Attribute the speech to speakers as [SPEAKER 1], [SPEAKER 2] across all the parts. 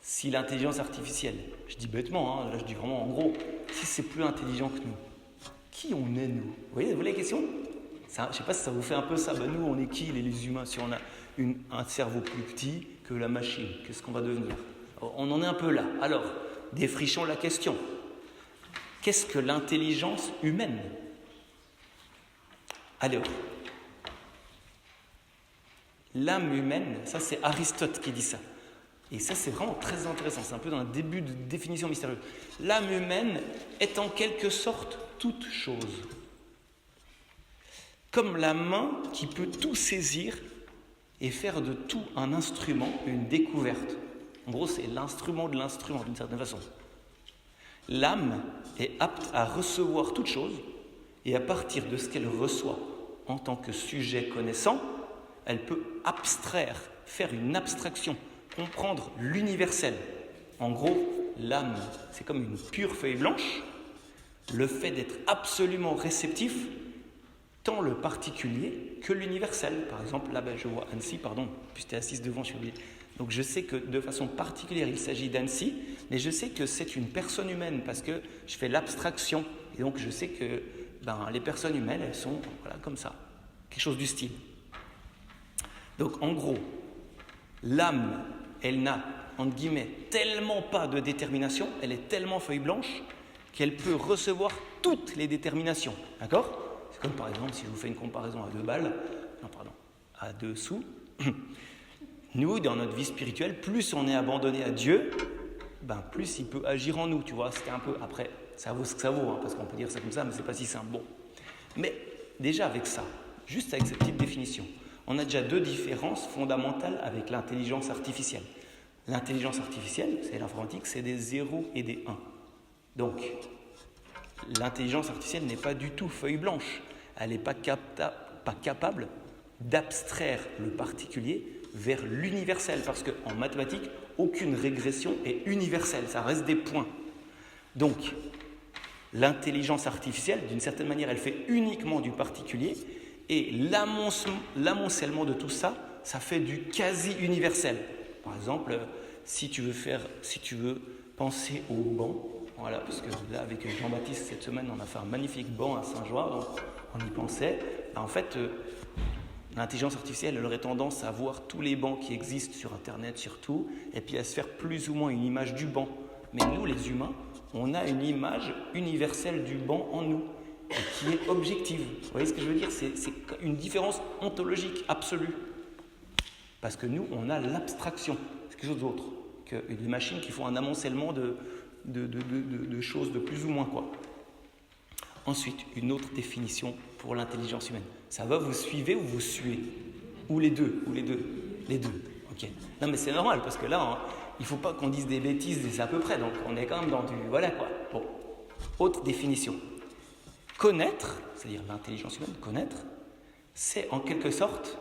[SPEAKER 1] si l'intelligence artificielle, je dis bêtement, là je dis vraiment en gros, si c'est plus intelligent que nous, qui on est nous? Vous voyez la question? Ça, je ne sais pas si ça vous fait un peu ça. Nous, on est qui les humains si on a un cerveau plus petit que la machine? Qu'est-ce qu'on va devenir? On en est un peu là. Alors, défrichons la question. Qu'est-ce que l'intelligence humaine? Alors, l'âme humaine, ça c'est Aristote qui dit ça. Et ça c'est vraiment très intéressant, c'est un peu dans un début de définition mystérieuse. L'âme humaine est en quelque sorte toute chose. Comme la main qui peut tout saisir et faire de tout un instrument, une découverte. En gros, c'est l'instrument de l'instrument d'une certaine façon. L'âme est apte à recevoir toute chose et à partir de ce qu'elle reçoit en tant que sujet connaissant, elle peut abstraire, faire une abstraction, comprendre l'universel. En gros, l'âme, c'est comme une pure feuille blanche. Le fait d'être absolument réceptif, tant le particulier que l'universel. Par exemple, là, je vois Annecy, puis tu es assise devant, je suis oublié. Donc je sais que de façon particulière, il s'agit d'Annecy, mais je sais que c'est une personne humaine parce que je fais l'abstraction. Et donc je sais que les personnes humaines, elles sont comme ça, quelque chose du style. Donc en gros, l'âme, elle n'a, entre guillemets, tellement pas de détermination, elle est tellement feuille blanche qu'elle peut recevoir toutes les déterminations. D'accord ? C'est comme par exemple, si je vous fais une comparaison à 2 sous. Nous, dans notre vie spirituelle, plus on est abandonné à Dieu, plus il peut agir en nous, tu vois. C'était un peu, après, ça vaut ce que ça vaut, parce qu'on peut dire ça comme ça, mais c'est pas si simple. Bon. Mais déjà avec ça, juste avec cette petite définition, on a déjà 2 différences fondamentales avec l'intelligence artificielle. L'intelligence artificielle, c'est l'informatique, c'est des 0 et des 1. Donc, l'intelligence artificielle n'est pas du tout feuille blanche. Elle n'est pas capable d'abstraire le particulier vers l'universel, parce qu'en mathématiques, aucune régression est universelle, ça reste des points. Donc, l'intelligence artificielle, d'une certaine manière, elle fait uniquement du particulier, et l'amoncellement de tout ça, ça fait du quasi-universel. Par exemple, si tu veux penser au banc, voilà, parce que là, avec Jean-Baptiste, cette semaine, on a fait un magnifique banc à Saint-Joire, donc on y pensait. En fait, l'intelligence artificielle, elle aurait tendance à voir tous les bancs qui existent sur Internet surtout, et puis à se faire plus ou moins une image du banc. Mais nous, les humains, on a une image universelle du banc en nous, et qui est objective. Vous voyez ce que je veux dire ? C'est une différence ontologique absolue. Parce que nous, on a l'abstraction. C'est quelque chose d'autre que des machines qui font un amoncellement de choses de plus ou moins quoi. Ensuite, une autre définition pour l'intelligence humaine. Ça va, vous suivez ou vous suez? Ou les deux? Les deux, ok. Non mais c'est normal parce que là, il ne faut pas qu'on dise des bêtises, c'est à peu près, donc on est quand même dans du... Voilà quoi. Bon, autre définition. Connaître, c'est-à-dire l'intelligence humaine, connaître, c'est en quelque sorte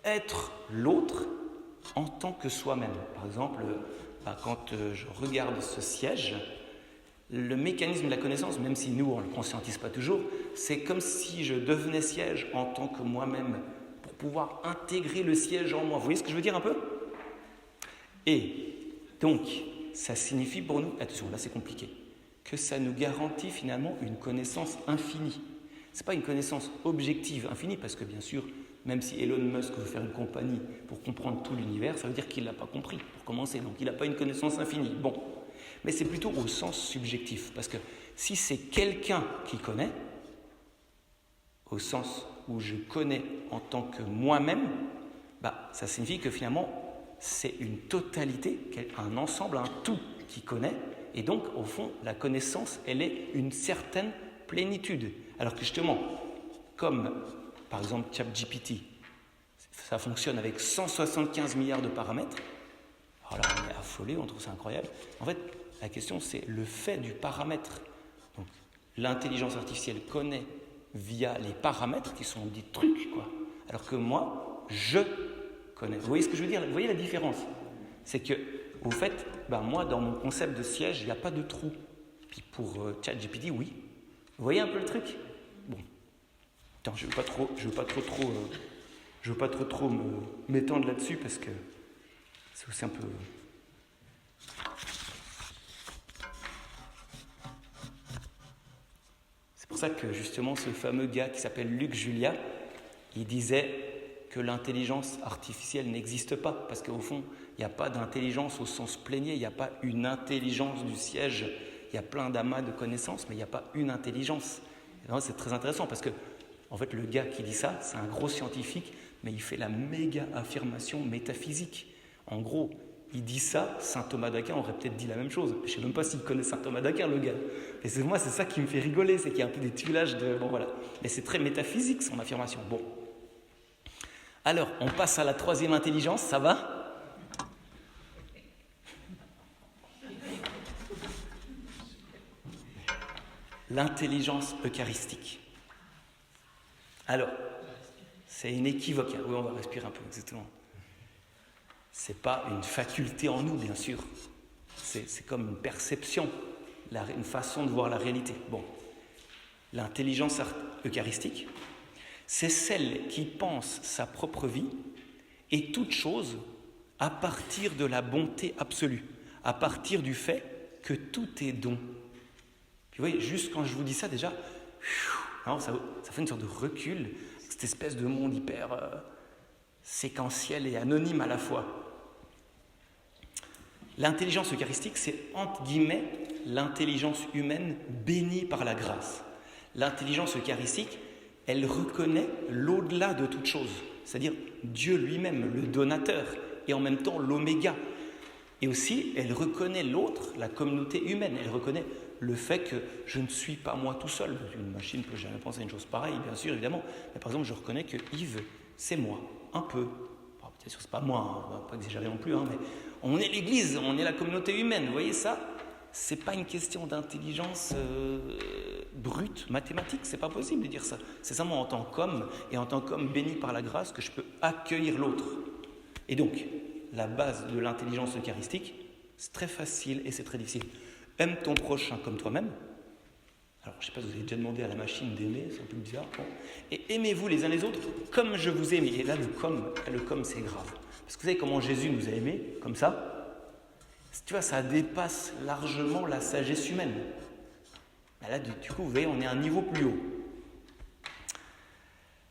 [SPEAKER 1] être l'autre en tant que soi-même. Par exemple, quand je regarde ce siège, le mécanisme de la connaissance, même si nous on ne le conscientise pas toujours, c'est comme si je devenais siège en tant que moi-même pour pouvoir intégrer le siège en moi. Vous voyez ce que je veux dire un peu ? Et donc, ça signifie pour nous, attention là c'est compliqué, que ça nous garantit finalement une connaissance infinie. Ce n'est pas une connaissance objective infinie, parce que bien sûr, même si Elon Musk veut faire une compagnie pour comprendre tout l'univers, ça veut dire qu'il ne l'a pas compris, pour commencer. Donc il n'a pas une connaissance infinie. Bon, mais c'est plutôt au sens subjectif, parce que si c'est quelqu'un qui connaît, au sens où je connais en tant que moi-même, ça signifie que finalement, c'est une totalité, un ensemble, un tout qui connaît, et donc, au fond, la connaissance, elle est une certaine plénitude. Alors que justement, comme par exemple ChatGPT, ça fonctionne avec 175 milliards de paramètres, alors là, on est affolé, on trouve ça incroyable. En fait, la question, c'est le fait du paramètre. Donc, l'intelligence artificielle connaît via les paramètres qui sont des trucs, quoi. Alors que moi, je connais. Vous voyez ce que je veux dire ? Vous voyez la différence ? C'est que, au fait, moi, dans mon concept de siège, il n'y a pas de trou. Puis pour ChatGPT, oui. Vous voyez un peu le truc ? Bon. Attends, je veux pas trop m'étendre là-dessus parce que c'est aussi un peu... ça que justement ce fameux gars qui s'appelle Luc Julia, il disait que l'intelligence artificielle n'existe pas, parce qu'au fond, il n'y a pas d'intelligence au sens plénier, il n'y a pas une intelligence du siège, il y a plein d'amas de connaissances, mais il n'y a pas une intelligence. Et donc, c'est très intéressant, parce que en fait, le gars qui dit ça, c'est un gros scientifique, mais il fait la méga affirmation métaphysique. En gros, il dit ça, saint Thomas d'Aquin aurait peut-être dit la même chose. Je ne sais même pas s'il connaît saint Thomas d'Aquin, le gars. Et moi, c'est ça qui me fait rigoler, c'est qu'il y a un peu des tuilages de... Bon, voilà. Mais c'est très métaphysique, son affirmation. Bon. Alors, on passe à la troisième intelligence, ça va ? L'intelligence eucharistique. Alors, c'est inéquivoque. Oui, on va respirer un peu, exactement. C'est pas une faculté en nous, bien sûr. C'est comme une perception, une façon de voir la réalité. Bon, l'intelligence eucharistique, c'est celle qui pense sa propre vie et toute chose à partir de la bonté absolue, à partir du fait que tout est don. Puis vous voyez, juste quand je vous dis ça, déjà, alors ça fait une sorte de recul, cette espèce de monde hyper séquentiel et anonyme à la fois. L'intelligence eucharistique, c'est entre guillemets l'intelligence humaine bénie par la grâce. L'intelligence eucharistique, elle reconnaît l'au-delà de toute chose, c'est-à-dire Dieu lui-même, le donateur, et en même temps l'oméga. Et aussi, elle reconnaît l'autre, la communauté humaine, elle reconnaît le fait que je ne suis pas moi tout seul. Une machine ne peut jamais penser à une chose pareille, bien sûr, évidemment. Mais par exemple, je reconnais que Yves, c'est moi, un peu. Bon, bien sûr, c'est pas moi, on ne va pas exagérer non plus, mais on est l'Église, on est la communauté humaine. Vous voyez ça ? C'est pas une question d'intelligence brute, mathématique, c'est pas possible de dire ça. C'est seulement en tant qu'homme, et en tant qu'homme béni par la grâce, que je peux accueillir l'autre. Et donc, la base de l'intelligence eucharistique, c'est très facile et c'est très difficile. Aime ton prochain comme toi-même. Alors, je ne sais pas si vous avez déjà demandé à la machine d'aimer, c'est un peu bizarre. Bon. Et aimez-vous les uns les autres comme je vous aime. Et là, le comme, c'est grave. Parce que vous savez comment Jésus nous a aimés, comme ça ? Tu vois, ça dépasse largement la sagesse humaine. Là, du coup, vous voyez, on est à un niveau plus haut.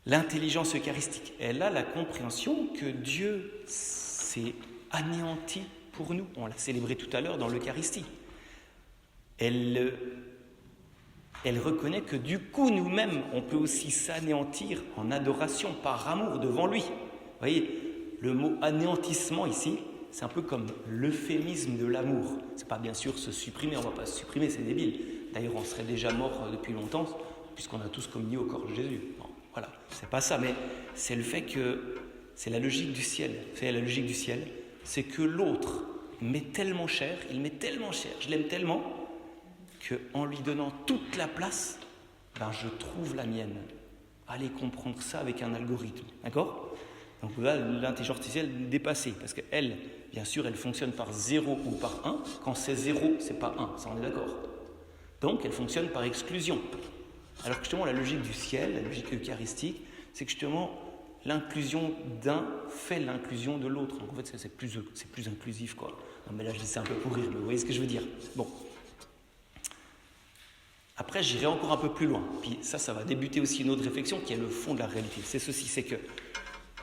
[SPEAKER 1] L'intelligence eucharistique, elle a la compréhension que Dieu s'est anéanti pour nous. On l'a célébré tout à l'heure dans l'Eucharistie. Elle reconnaît que du coup, nous-mêmes, on peut aussi s'anéantir en adoration, par amour devant lui. Vous voyez, le mot anéantissement ici, c'est un peu comme l'euphémisme de l'amour. C'est pas bien sûr se supprimer, on ne va pas se supprimer, c'est débile. D'ailleurs, on serait déjà mort depuis longtemps, puisqu'on a tous communié au corps de Jésus. Bon, voilà, c'est pas ça, mais c'est le fait que c'est la logique du ciel. Vous savez, la logique du ciel, c'est que l'autre m'est tellement cher, il m'est tellement cher, je l'aime tellement, qu'en lui donnant toute la place, je trouve la mienne. Allez comprendre ça avec un algorithme, d'accord ? Donc là, l'intelligence artificielle est dépassée, parce qu'elle, bien sûr, elle fonctionne par 0 ou par 1. Quand c'est 0, c'est pas 1, ça on est d'accord. Donc elle fonctionne par exclusion. Alors que justement, la logique du ciel, la logique eucharistique, c'est que justement, l'inclusion d'un fait l'inclusion de l'autre. Donc en fait, c'est plus inclusif, quoi. Non mais là, je dis ça un peu pour rire, mais vous voyez ce que je veux dire. Bon. Après, j'irai encore un peu plus loin. Puis ça va débuter aussi une autre réflexion qui est le fond de la réalité. C'est ceci, c'est que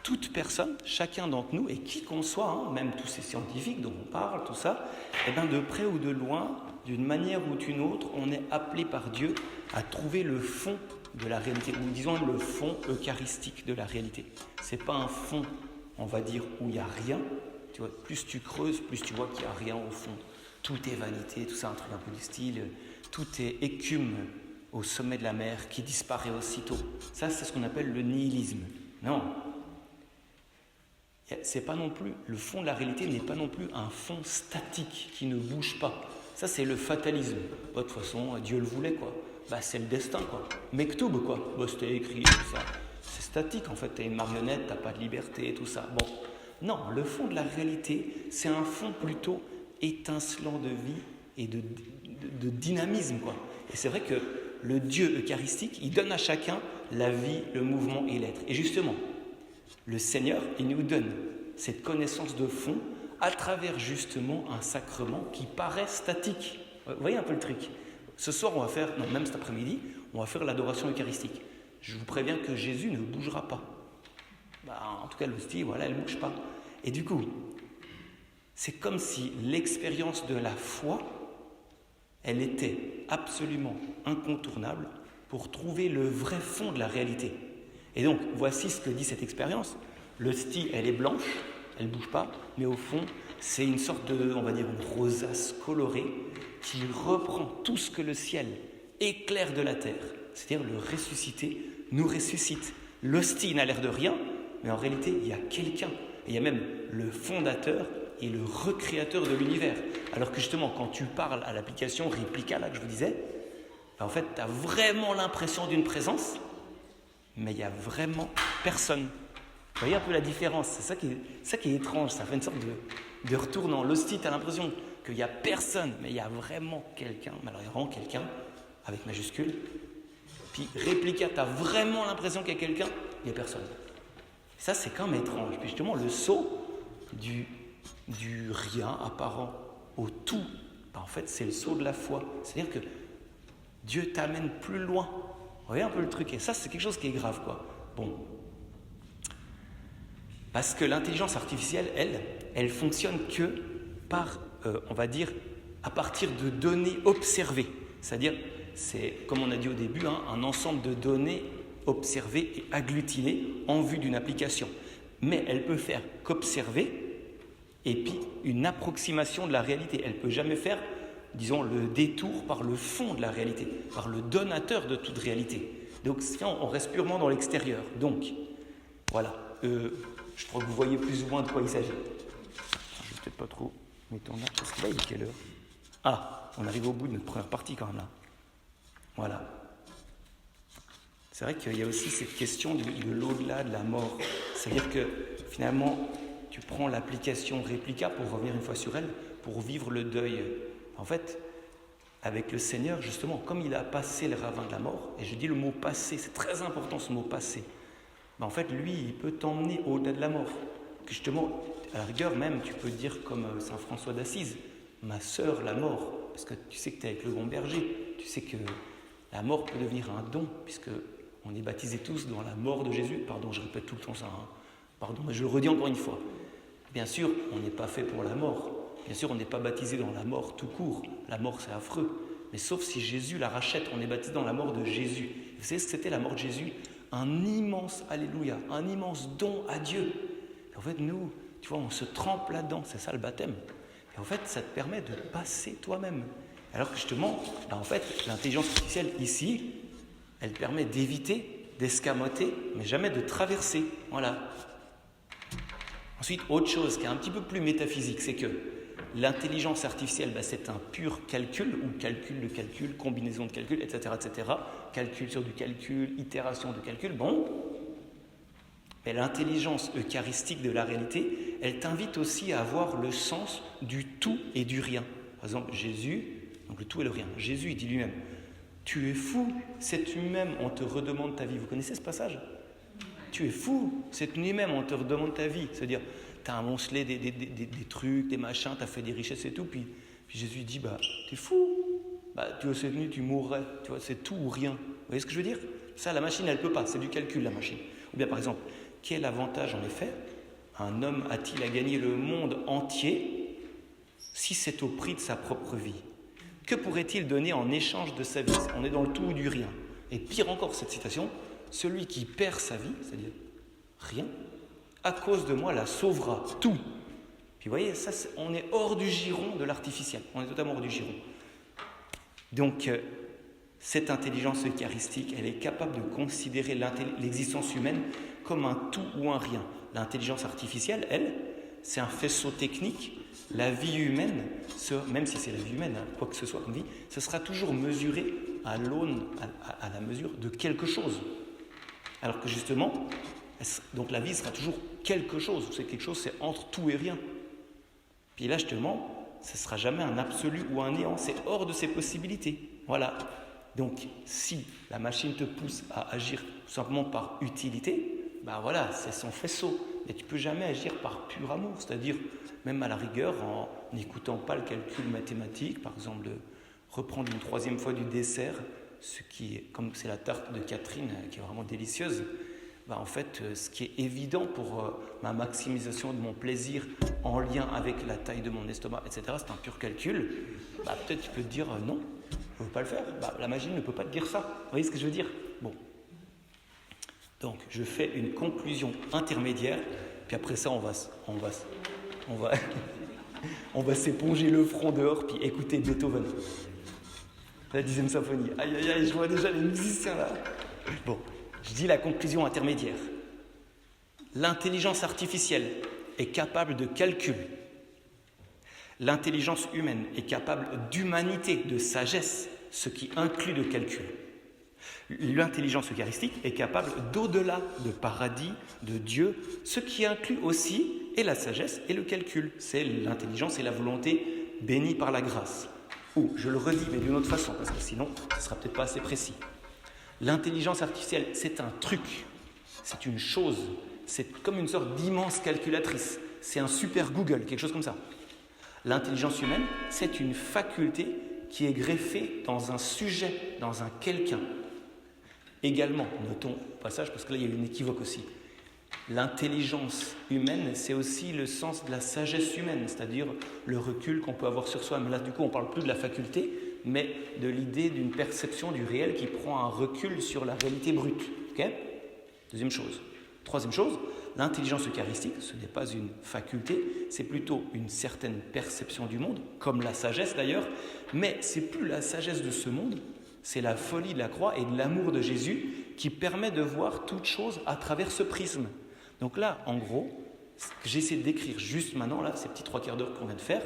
[SPEAKER 1] toute personne, chacun d'entre nous, et qui qu'on soit, même tous ces scientifiques dont on parle, tout ça, de près ou de loin, d'une manière ou d'une autre, on est appelé par Dieu à trouver le fond de la réalité, ou disons le fond eucharistique de la réalité. C'est pas un fond, on va dire, où il n'y a rien. Tu vois, plus tu creuses, plus tu vois qu'il n'y a rien au fond. Tout est vanité, tout ça, un truc un peu du style, tout est écume au sommet de la mer qui disparaît aussitôt. Ça, c'est ce qu'on appelle le nihilisme. Non. C'est pas non plus, le fond de la réalité n'est pas non plus un fond statique qui ne bouge pas. Ça, c'est le fatalisme. De toute façon, Dieu le voulait, quoi. C'est le destin, quoi. Mektoub, quoi. C'était écrit, tout ça. C'est statique, en fait. T'es une marionnette, t'as pas de liberté, tout ça. Bon. Non, le fond de la réalité, c'est un fond plutôt étincelant de vie et de dynamisme, quoi. Et c'est vrai que le Dieu eucharistique, il donne à chacun la vie, le mouvement et l'être. Et justement, le Seigneur, il nous donne cette connaissance de fond à travers justement un sacrement qui paraît statique. Vous voyez un peu le truc ? Ce soir, on va faire, non, même cet après-midi, on va faire l'adoration eucharistique. Je vous préviens que Jésus ne bougera pas. En tout cas, l'hostie, voilà, elle ne bouge pas. Et du coup, c'est comme si l'expérience de la foi, elle était absolument incontournable pour trouver le vrai fond de la réalité. Et donc, voici ce que dit cette expérience. L'hostie, elle est blanche, elle ne bouge pas, mais au fond, c'est une sorte de, on va dire, une rosace colorée qui reprend tout ce que le ciel éclaire de la terre. C'est-à-dire le ressuscité nous ressuscite. L'hostie n'a l'air de rien, mais en réalité, il y a quelqu'un. Et il y a même le fondateur et le recréateur de l'univers. Alors que justement, quand tu parles à l'application Replica, là que je vous disais, en fait, tu as vraiment l'impression d'une présence, mais il n'y a vraiment personne. Vous voyez un peu la différence, c'est ça qui est étrange, ça fait une sorte de retournant. L'hostie, tu as l'impression qu'il n'y a personne, mais il y a vraiment quelqu'un, mais alors il y a vraiment quelqu'un, avec majuscule. Puis Replica, tu as vraiment l'impression qu'il y a quelqu'un, il n'y a personne. Ça, c'est quand même étrange. Puis justement, le saut du rien apparent au tout, en fait, c'est le saut de la foi. C'est-à-dire que Dieu t'amène plus loin. Vous voyez un peu le truc. Et ça, c'est quelque chose qui est grave, quoi. Bon. Parce que l'intelligence artificielle, elle fonctionne que par, on va dire, à partir de données observées. C'est-à-dire, c'est, comme on a dit au début, un ensemble de données observées et agglutinées en vue d'une application. Mais elle peut faire qu'observer et puis une approximation de la réalité. Elle ne peut jamais faire, disons, le détour par le fond de la réalité, par le donateur de toute réalité. Donc, on reste purement dans l'extérieur. Donc, voilà. Je crois que vous voyez plus ou moins de quoi il s'agit. Je ne vais peut-être pas trop mettre en arche, parce que là, il est quelle heure ? Ah, on arrive au bout de notre première partie quand même là. Voilà. C'est vrai qu'il y a aussi cette question de l'au-delà, de la mort. C'est-à-dire que finalement, tu prends l'application Replica, pour revenir une fois sur elle, pour vivre le deuil. En fait, avec le Seigneur, justement, comme il a passé le ravin de la mort, et je dis le mot passé, c'est très important ce mot passé, en fait, lui, il peut t'emmener au-delà de la mort. Que justement, à la rigueur même, tu peux dire comme Saint François d'Assise, ma sœur, la mort, parce que tu sais que tu es avec le bon berger, tu sais que la mort peut devenir un don, puisque on est baptisés tous dans la mort de Jésus. Pardon, je répète tout le temps ça. Pardon, mais je le redis encore une fois. Bien sûr, on n'est pas fait pour la mort. Bien sûr, on n'est pas baptisé dans la mort tout court. La mort, c'est affreux. Mais sauf si Jésus la rachète, on est baptisé dans la mort de Jésus. Vous savez ce que c'était la mort de Jésus ? Un immense alléluia, un immense don à Dieu. Et en fait, nous, tu vois, on se trempe là-dedans, c'est ça le baptême. Et en fait, ça te permet de passer toi-même. Alors que justement, en fait, l'intelligence artificielle ici, elle permet d'éviter, d'escamoter, mais jamais de traverser. Voilà. Ensuite, autre chose qui est un petit peu plus métaphysique, c'est que l'intelligence artificielle, c'est un pur calcul, ou calcul de calcul, combinaison de calcul, etc., etc. Calcul sur du calcul, itération de calcul, bon. Mais l'intelligence eucharistique de la réalité, elle t'invite aussi à avoir le sens du tout et du rien. Par exemple, Jésus, donc le tout et le rien. Jésus, il dit lui-même, tu es fou, cette nuit même, on te redemande ta vie. Vous connaissez ce passage ? Tu es fou, cette nuit même, on te redemande ta vie. C'est-à-dire, tu as amoncelé des trucs, des machins, tu as fait des richesses et tout, puis Jésus dit, t'es fou, tu vois, cette nuit, tu mourrais, tu vois, c'est tout ou rien. Vous voyez ce que je veux dire ? Ça, la machine, elle ne peut pas, c'est du calcul, la machine. Ou bien, par exemple, quel avantage, en effet, un homme a-t-il à gagner le monde entier si c'est au prix de sa propre vie ? Que pourrait-il donner en échange de sa vie ? On est dans le tout ou du rien. Et pire encore, cette citation, celui qui perd sa vie, c'est-à-dire rien, à cause de moi la sauvera, tout. Puis vous voyez, ça, on est hors du giron de l'artificiel, on est totalement hors du giron. Donc, cette intelligence eucharistique, elle est capable de considérer l'existence humaine comme un tout ou un rien. L'intelligence artificielle, elle, c'est un faisceau technique. La vie humaine, même si c'est la vie humaine, quoi que ce soit comme vie, ce sera toujours mesuré à l'aune, à la mesure de quelque chose. Alors que justement, donc la vie sera toujours quelque chose. C'est quelque chose, c'est entre tout et rien. Puis là, justement, ce ne sera jamais un absolu ou un néant. C'est hors de ses possibilités. Voilà. Donc, si la machine te pousse à agir tout simplement par utilité, voilà, c'est son faisceau. Mais tu ne peux jamais agir par pur amour. C'est-à-dire, même à la rigueur, en n'écoutant pas le calcul mathématique, par exemple, de reprendre une troisième fois du dessert, ce qui est, comme c'est la tarte de Catherine qui est vraiment délicieuse, en fait, ce qui est évident pour ma maximisation de mon plaisir en lien avec la taille de mon estomac, etc., c'est un pur calcul, peut-être tu peux te dire non, je ne veux pas le faire. La magie ne peut pas te dire ça. Vous voyez ce que je veux dire? Bon. Donc, je fais une conclusion intermédiaire, puis après ça, on va on va s'éponger le front dehors, puis écouter Beethoven. La 10e symphonie. Aïe, aïe, aïe, je vois déjà les musiciens là. Bon, je dis la conclusion intermédiaire. L'intelligence artificielle est capable de calcul. L'intelligence humaine est capable d'humanité, de sagesse, ce qui inclut le calcul. L'intelligence eucharistique est capable d'au-delà, de paradis, de Dieu, ce qui inclut aussi et la sagesse et le calcul. C'est l'intelligence et la volonté bénie par la grâce. Ou, je le redis, mais d'une autre façon, parce que sinon, ce ne sera peut-être pas assez précis. L'intelligence artificielle, c'est un truc, c'est une chose, c'est comme une sorte d'immense calculatrice. C'est un super Google, quelque chose comme ça. L'intelligence humaine, c'est une faculté qui est greffée dans un sujet, dans un quelqu'un. Également, notons au passage, parce que là il y a une équivoque aussi, l'intelligence humaine, c'est aussi le sens de la sagesse humaine, c'est-à-dire le recul qu'on peut avoir sur soi. Mais là, du coup, on ne parle plus de la faculté, mais de l'idée d'une perception du réel qui prend un recul sur la réalité brute. Okay ? Deuxième chose. Troisième chose, l'intelligence eucharistique, ce n'est pas une faculté, c'est plutôt une certaine perception du monde, comme la sagesse d'ailleurs, mais c'est plus la sagesse de ce monde, c'est la folie de la croix et de l'amour de Jésus qui permet de voir toute chose à travers ce prisme. Donc là, en gros, ce que j'essaie de décrire juste maintenant, là, ces petits 3 quarts d'heure qu'on vient de faire,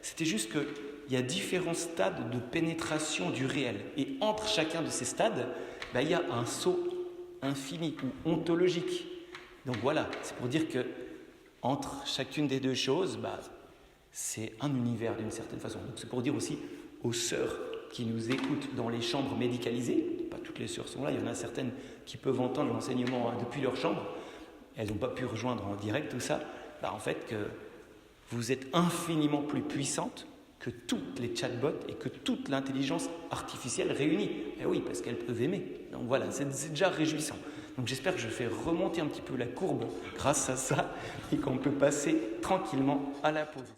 [SPEAKER 1] c'était juste qu'il y a différents stades de pénétration du réel. Et entre chacun de ces stades, il y a un saut infini ou ontologique. Donc voilà, c'est pour dire que entre chacune des deux choses, c'est un univers d'une certaine façon. Donc c'est pour dire aussi aux sœurs qui nous écoutent dans les chambres médicalisées, pas toutes les sœurs sont là, il y en a certaines qui peuvent entendre l'enseignement depuis leur chambre, elles n'ont pas pu rejoindre en direct tout ça, en fait que vous êtes infiniment plus puissantes que toutes les chatbots et que toute l'intelligence artificielle réunie. Et oui, parce qu'elles peuvent aimer. Donc voilà, c'est déjà réjouissant. Donc j'espère que je fais remonter un petit peu la courbe grâce à ça et qu'on peut passer tranquillement à la pause.